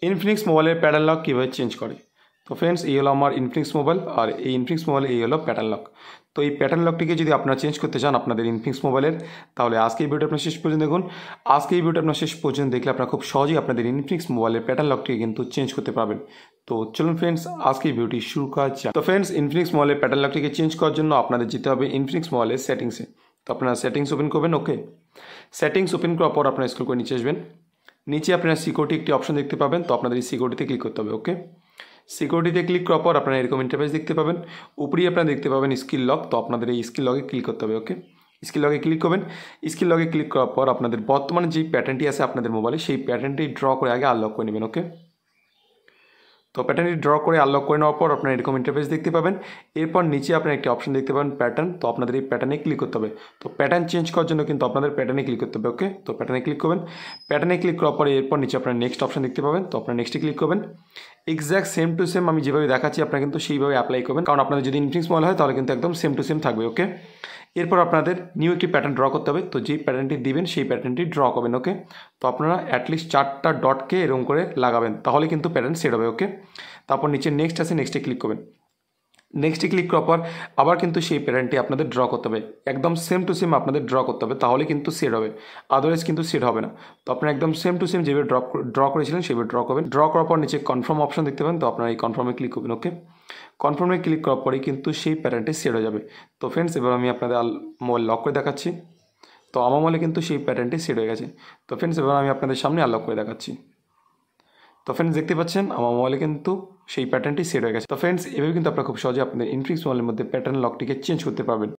Infinix মোবাইলের pattern lock কীভাবে change করে। তো ফ্রেন্ডস, এই হলো আমার ইনফিনিক্স মোবাইল, আর এই ইনফিনিক্স মোবাইলে এই হলো প্যাটার্ন লক। তো এই প্যাটার্ন লকটিকে যদি আপনারা চেঞ্জ করতে চান আপনাদের ইনফিনিক্স মোবাইলের, তাহলে আজকে এই ভিডিওটা আপনার শেষ পর্যন্ত দেখুন। আজকে এই ভিডিওটা আপনার শেষ পর্যন্ত দেখলে আপনারা খুব সহজেই আপনাদের ইনফিনিক্স মোবাইলের প্যাটার্ন লকটিকে কিন্তু চেঞ্জ করতে পারবেন। তো চলুন ফ্রেন্ডস, আজকে এই ভিডিওটি শুরু করা যাক। তো ফ্রেন্ডস, ইনফিনিক্স মোবাইলের প্যাটার্ন লকটিকে চেঞ্জ করার জন্য আপনাদের যেতে হবে ইনফিনিক্স মোবাইলের সেটিংসে। তো আপনারা সেটিংস ওপেন করবেন। ওকে, সেটিংস ওপেন করার পর আপনারা স্ক্রল করে নিচে আসবেন। নিচে আপনারা সিকিউরিটি একটি অপশন দেখতে পাবেন। তো আপনাদের এই সিকিউরিটিতে ক্লিক করতে হবে। ওকে, সিকিউরিটিতে ক্লিক করার পর আপনারা এরকম ইন্টারফেস দেখতে পাবেন। উপরেই আপনারা দেখতে পাবেন স্কিল লক। তো আপনাদের এই স্কিল লকে ক্লিক করতে হবে। ওকে, স্কিল লকে ক্লিক করবেন। স্কিল লকে ক্লিক করার পর আপনাদের বর্তমানে যেই প্যাটার্নটি আছে আপনাদের মোবাইলে, সেই প্যাটার্নটি ড্র করে আগে আনলক করে নেবেন। ওকে, তো প্যাটার্নটি ড্র করে আনলক করে নেওয়ার পর আপনারা এরকম ইন্টারফেস দেখতে পাবেন। এরপর নিচে আপনারা একটি অপশন দেখতে পাবেন প্যাটার্ন। তো আপনাদের এই প্যাটার্নে ক্লিক করতে হবে। তো প্যাটার্ন চেঞ্জ করার জন্য কিন্তু আপনাদের প্যাটার্নে ক্লিক করতে হবে। ওকে, তো প্যাটার্নে ক্লিক করবেন। প্যাটার্নে ক্লিক করার পরে এরপর নিচে আপনারা নেক্সট অপশন দেখতে পাবেন। তো আপনারা নেক্সটে ক্লিক করবেন। এক্স্যাক্ট সেম টু সেম আমি যেভাবে দেখাচ্ছি আপনারা কিন্তু সেইভাবে অ্যাপ্লাই করবেন, কারণ আপনাদের যদি ইনফিনিক্স মোবাইল হয় তাহলে কিন্তু একদম সেম টু সেম থাকবে। ওকে, এরপর আপনাদের নিউ একটি প্যাটার্ন ড্র করতে হবে। তো যেই প্যাটার্নটি দিবেন সেই প্যাটার্নটি ড্র করবেন। ওকে, তো আপনারা অ্যাটলিস্ট 4টা ডটকে এরকম করে লাগাবেন, তাহলে কিন্তু প্যাটার্ন সেট হবে। ওকে, তারপর নিচে নেক্সট আছে, নেক্সটে ক্লিক করবেন। নেক্সটে ক্লিক করার পর আবার কিন্তু সেই প্যাটার্নটি আপনাদের ড্র করতে হবে, একদম সেম টু সেম আপনাদের ড্র করতে হবে, তাহলে কিন্তু সেট হবে, আদারওয়াইজ কিন্তু সেট হবে না। তো আপনারা একদম সেম টু সেম যেভাবে ড্র করেছিলেন সেভাবে ড্র করবেন। ড্র করার পর নিচে কনফার্ম অপশন দেখতে পাবেন। তো আপনারা এই কনফার্মে ক্লিক করবেন। ওকে, কনফার্মে ক্লিক করার পরেই কিন্তু সেই প্যাটার্নটি সেট হয়ে যাবে। তো ফ্রেন্ডস, এবার আমি আপনাদের মোবাইল লক করে দেখাচ্ছি। তো আমার মোবাইলে কিন্তু সেই প্যাটার্নটি সেট হয়ে গেছে। তো ফ্রেন্ডস, এবার আমি আপনাদের সামনে আনলক করে দেখাচ্ছি। তো ফ্রেন্ডস, দেখতে পাচ্ছেন আমার মোবাইলে কিন্তু সেই প্যাটার্নটি সেট হয়ে গেছে। তো ফ্রেন্ডস, এভাবে কিন্তু আপনারা খুব সহজে আপনাদের ইনফিনিক্স মোবাইলের মধ্যে প্যাটার্ন লকটিকে চেঞ্জ করতে পারবেন।